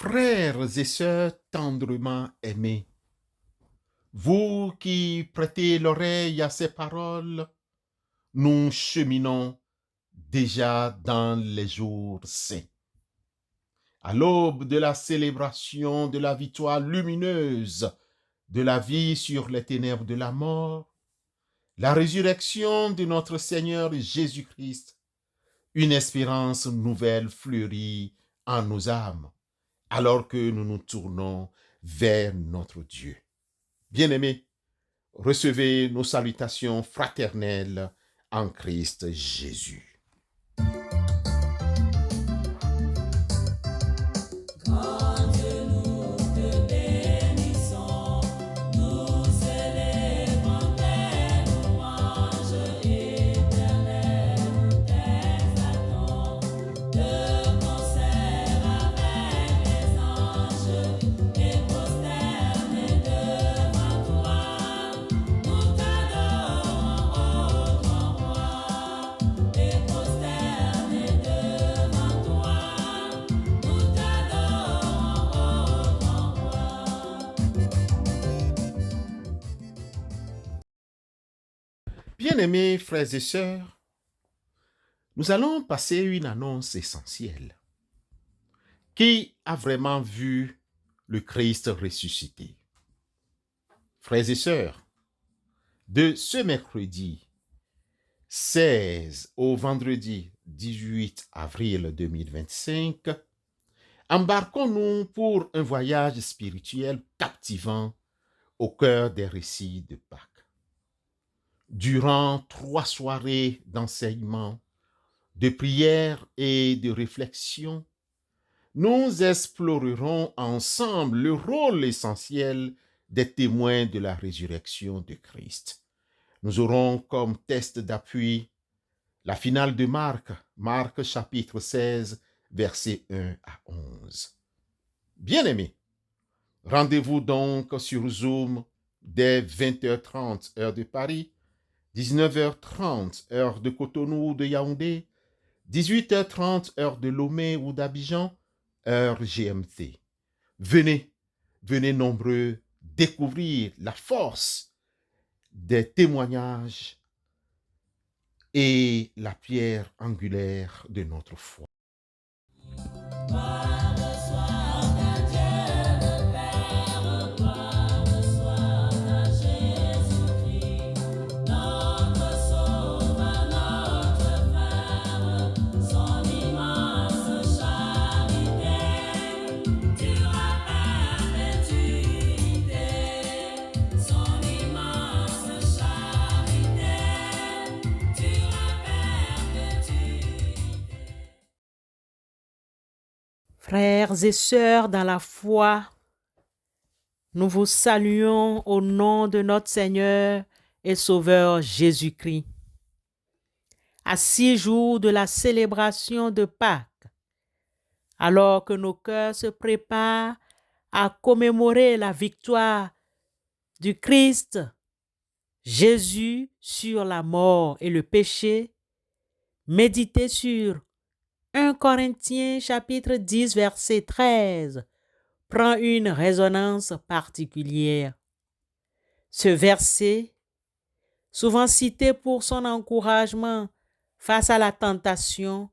Frères et sœurs tendrement aimés, vous qui prêtez l'oreille à ces paroles, nous cheminons déjà dans les jours saints. À l'aube de la célébration de la victoire lumineuse de la vie sur les ténèbres de la mort, la résurrection de notre Seigneur Jésus-Christ, une espérance nouvelle fleurit en nos âmes, alors que nous nous tournons vers notre Dieu. Bien-aimés, recevez nos salutations fraternelles en Christ Jésus. Bien-aimés frères et sœurs, nous allons passer une annonce essentielle. Qui a vraiment vu le Christ ressuscité? Frères et sœurs, de ce mercredi 16 au vendredi 18 avril 2025, embarquons-nous pour un voyage spirituel captivant au cœur des récits de Pâques. Durant 3 soirées d'enseignement, de prière et de réflexion, nous explorerons ensemble le rôle essentiel des témoins de la résurrection de Christ. Nous aurons comme test d'appui la finale de Marc chapitre 16, versets 1 à 11. Bien-aimés, rendez-vous donc sur Zoom dès 20h30 heure de Paris, 19h30 heure de Cotonou ou de Yaoundé, 18h30 heure de Lomé ou d'Abidjan, heure GMT. Venez nombreux découvrir la force des témoignages et la pierre angulaire de notre foi. Frères et sœurs dans la foi, nous vous saluons au nom de notre Seigneur et Sauveur Jésus-Christ. À 6 jours de la célébration de Pâques, alors que nos cœurs se préparent à commémorer la victoire du Christ, Jésus sur la mort et le péché, méditez sur 1 Corinthiens chapitre 10 verset 13 prend une résonance particulière. Ce verset, souvent cité pour son encouragement face à la tentation,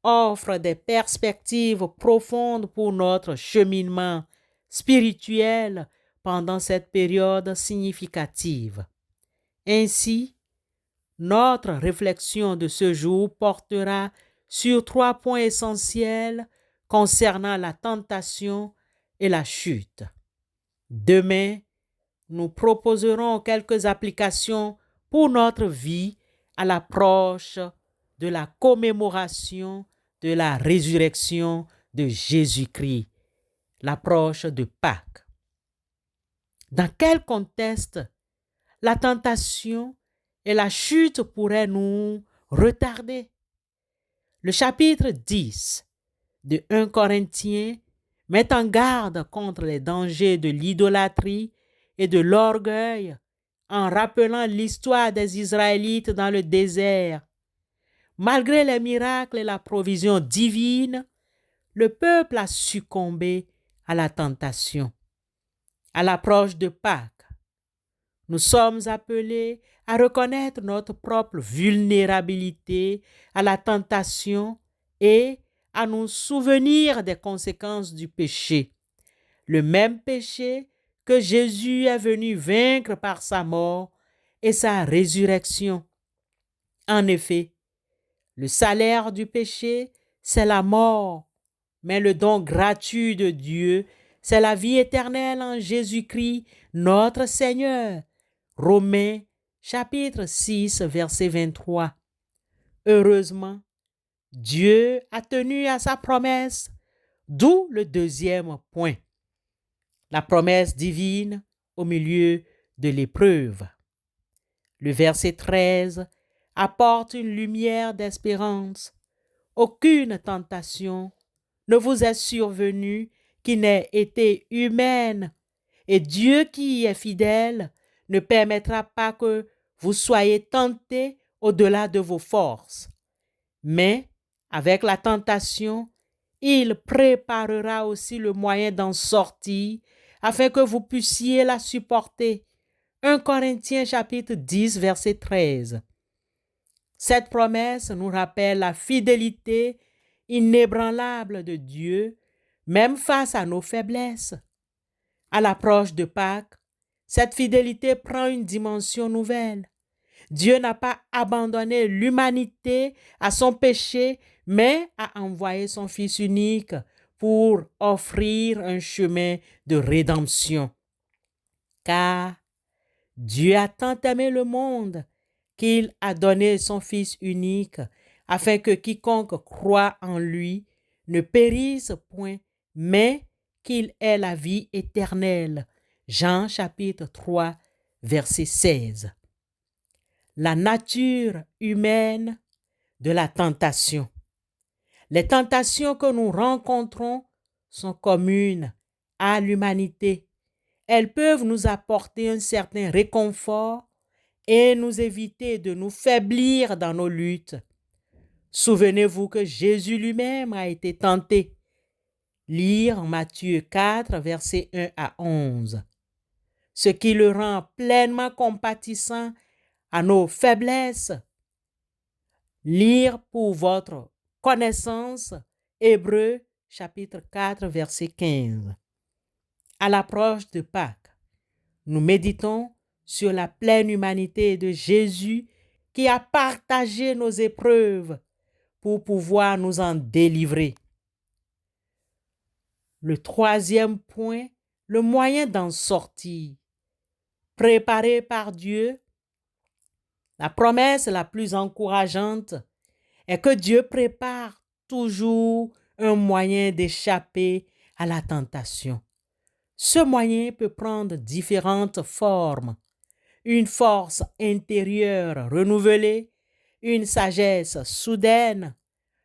offre des perspectives profondes pour notre cheminement spirituel pendant cette période significative. Ainsi, notre réflexion de ce jour portera sur 3 points essentiels concernant la tentation et la chute. Demain, nous proposerons quelques applications pour notre vie à l'approche de la commémoration de la résurrection de Jésus-Christ, l'approche de Pâques. Dans quel contexte la tentation et la chute pourraient nous retarder? Le chapitre 10 de 1 Corinthiens met en garde contre les dangers de l'idolâtrie et de l'orgueil en rappelant l'histoire des Israélites dans le désert. Malgré les miracles et la provision divine, le peuple a succombé à la tentation. À l'approche de Pâques, nous sommes appelés à reconnaître notre propre vulnérabilité à la tentation et à nous souvenir des conséquences du péché. Le même péché que Jésus est venu vaincre par sa mort et sa résurrection. En effet, le salaire du péché, c'est la mort, mais le don gratuit de Dieu, c'est la vie éternelle en Jésus-Christ, notre Seigneur. Romains chapitre 6, verset 23. Heureusement, Dieu a tenu à sa promesse, d'où le deuxième point. La promesse divine au milieu de l'épreuve. Le verset 13 apporte une lumière d'espérance. Aucune tentation ne vous est survenue qui n'ait été humaine, et Dieu qui est fidèle ne permettra pas que vous soyez tentés au-delà de vos forces. Mais avec la tentation, il préparera aussi le moyen d'en sortir afin que vous puissiez la supporter. 1 Corinthiens chapitre 10, verset 13. Cette promesse nous rappelle la fidélité inébranlable de Dieu, même face à nos faiblesses. À l'approche de Pâques, cette fidélité prend une dimension nouvelle. Dieu n'a pas abandonné l'humanité à son péché, mais a envoyé son Fils unique pour offrir un chemin de rédemption. Car Dieu a tant aimé le monde qu'il a donné son Fils unique afin que quiconque croit en lui ne périsse point, mais qu'il ait la vie éternelle. Jean chapitre 3, verset 16. La nature humaine de la tentation. Les tentations que nous rencontrons sont communes à l'humanité. Elles peuvent nous apporter un certain réconfort et nous éviter de nous faiblir dans nos luttes. Souvenez-vous que Jésus lui-même a été tenté. Lire Matthieu 4, versets 1 à 11. Ce qui le rend pleinement compatissant à nos faiblesses. Lire pour votre connaissance Hébreux chapitre 4, verset 15. À l'approche de Pâques, nous méditons sur la pleine humanité de Jésus qui a partagé nos épreuves pour pouvoir nous en délivrer. Le troisième point, le moyen d'en sortir. Préparé par Dieu, la promesse la plus encourageante est que Dieu prépare toujours un moyen d'échapper à la tentation. Ce moyen peut prendre différentes formes. Une force intérieure renouvelée, une sagesse soudaine,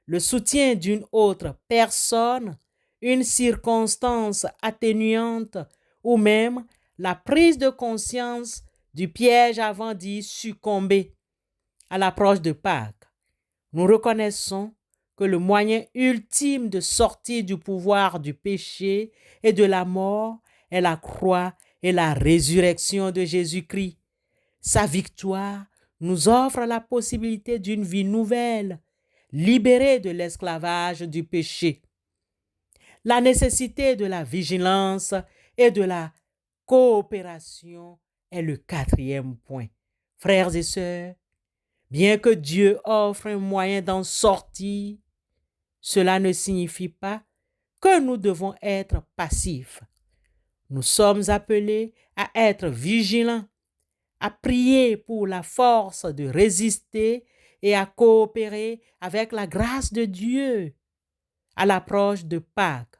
le soutien d'une autre personne, une circonstance atténuante ou même la prise de conscience du piège avant d'y succomber. À l'approche de Pâques, nous reconnaissons que le moyen ultime de sortir du pouvoir du péché et de la mort est la croix et la résurrection de Jésus-Christ. Sa victoire nous offre la possibilité d'une vie nouvelle, libérée de l'esclavage du péché. La nécessité de la vigilance et de la coopération est le quatrième point. Frères et sœurs, bien que Dieu offre un moyen d'en sortir, cela ne signifie pas que nous devons être passifs. Nous sommes appelés à être vigilants, à prier pour la force de résister et à coopérer avec la grâce de Dieu. À l'approche de Pâques,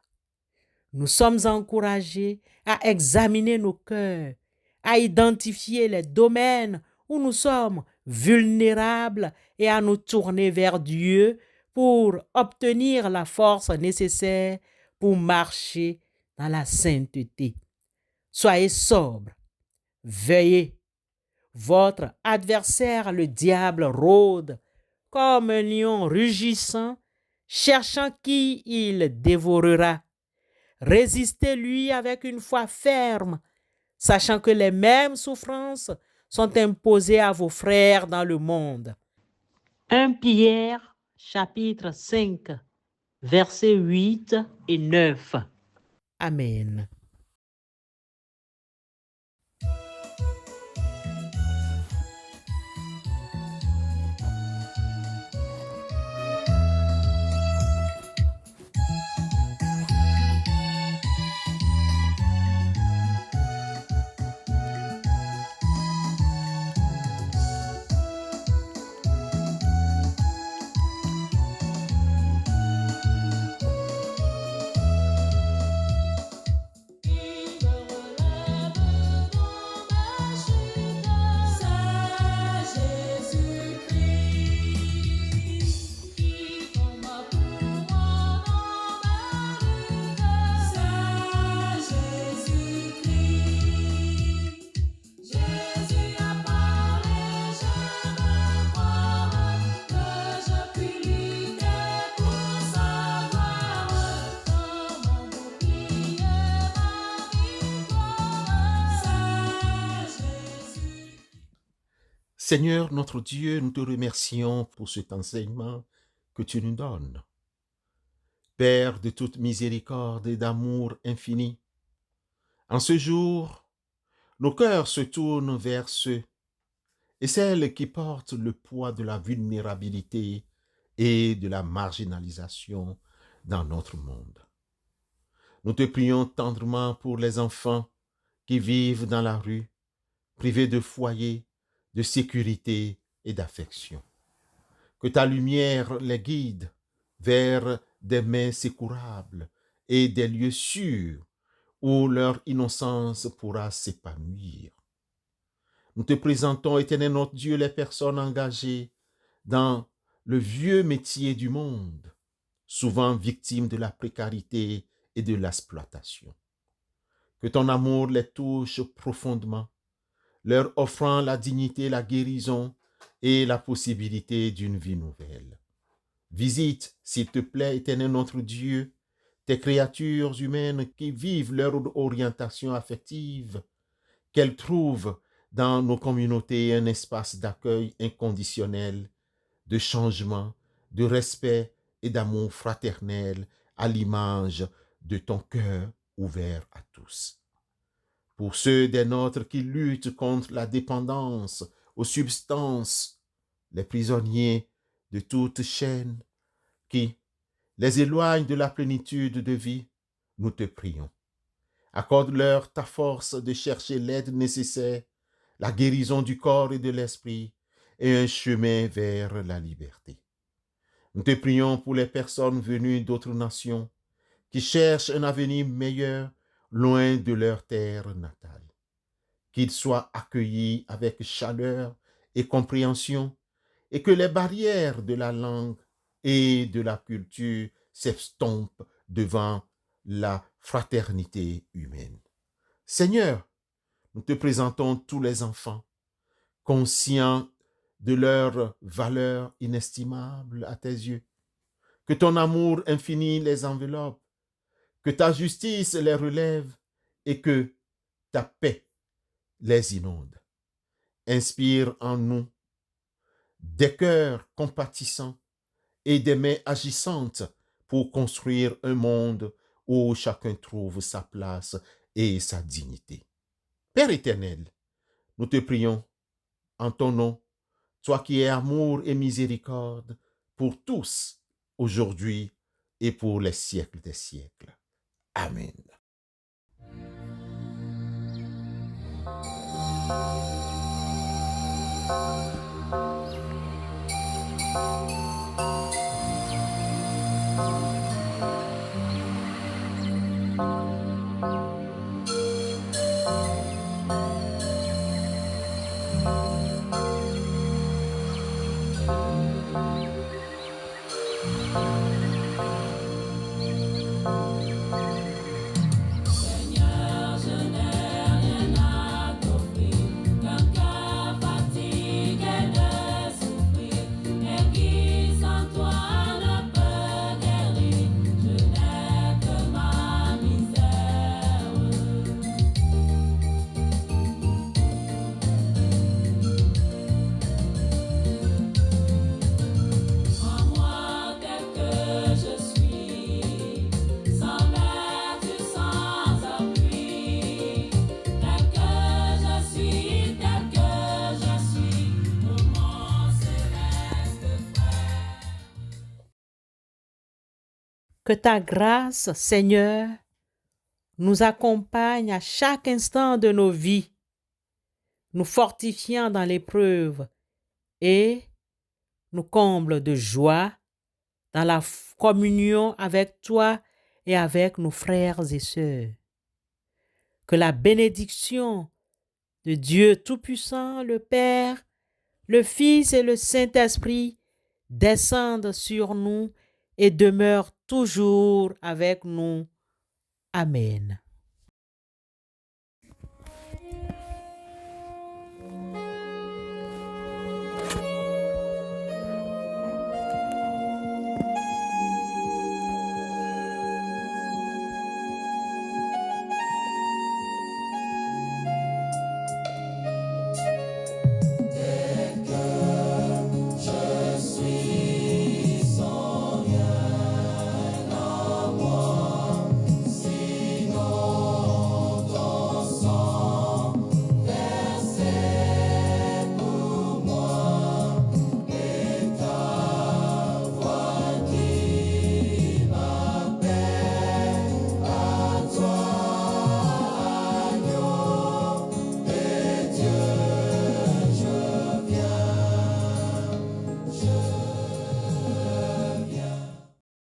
nous sommes encouragés à examiner nos cœurs, à identifier les domaines où nous sommes vulnérables et à nous tourner vers Dieu pour obtenir la force nécessaire pour marcher dans la sainteté. Soyez sobres, veillez. Votre adversaire, le diable, rôde comme un lion rugissant, cherchant qui il dévorera. Résistez-lui avec une foi ferme, sachant que les mêmes souffrances sont imposées à vos frères dans le monde. 1 Pierre, chapitre 5, versets 8 et 9. Amen. Seigneur notre Dieu, nous te remercions pour cet enseignement que tu nous donnes. Père de toute miséricorde et d'amour infini, en ce jour, nos cœurs se tournent vers ceux et celles qui portent le poids de la vulnérabilité et de la marginalisation dans notre monde. Nous te prions tendrement pour les enfants qui vivent dans la rue, privés de foyer, de sécurité et d'affection. Que ta lumière les guide vers des mains secourables et des lieux sûrs où leur innocence pourra s'épanouir. Nous te présentons, éternel notre Dieu, les personnes engagées dans le vieux métier du monde, souvent victimes de la précarité et de l'exploitation. Que ton amour les touche profondément, leur offrant la dignité, la guérison et la possibilité d'une vie nouvelle. Visite, s'il te plaît, éternel notre Dieu, tes créatures humaines qui vivent leur orientation affective, qu'elles trouvent dans nos communautés un espace d'accueil inconditionnel, de changement, de respect et d'amour fraternel à l'image de ton cœur ouvert à tous. Pour ceux des nôtres qui luttent contre la dépendance aux substances, les prisonniers de toute chaîne qui les éloignent de la plénitude de vie, nous te prions. Accorde-leur ta force de chercher l'aide nécessaire, la guérison du corps et de l'esprit, et un chemin vers la liberté. Nous te prions pour les personnes venues d'autres nations, qui cherchent un avenir meilleur loin de leur terre natale. Qu'ils soient accueillis avec chaleur et compréhension, et que les barrières de la langue et de la culture s'estompent devant la fraternité humaine. Seigneur, nous te présentons tous les enfants, conscients de leur valeur inestimable à tes yeux. Que ton amour infini les enveloppe, que ta justice les relève et que ta paix les inonde. Inspire en nous des cœurs compatissants et des mains agissantes pour construire un monde où chacun trouve sa place et sa dignité. Père éternel, nous te prions en ton nom, toi qui es amour et miséricorde pour tous, aujourd'hui et pour les siècles des siècles. Amen. Que ta grâce, Seigneur, nous accompagne à chaque instant de nos vies, nous fortifiant dans l'épreuve et nous comble de joie dans la communion avec toi et avec nos frères et sœurs. Que la bénédiction de Dieu Tout-Puissant, le Père, le Fils et le Saint-Esprit descendent sur nous et demeurent toujours avec nous. Amen.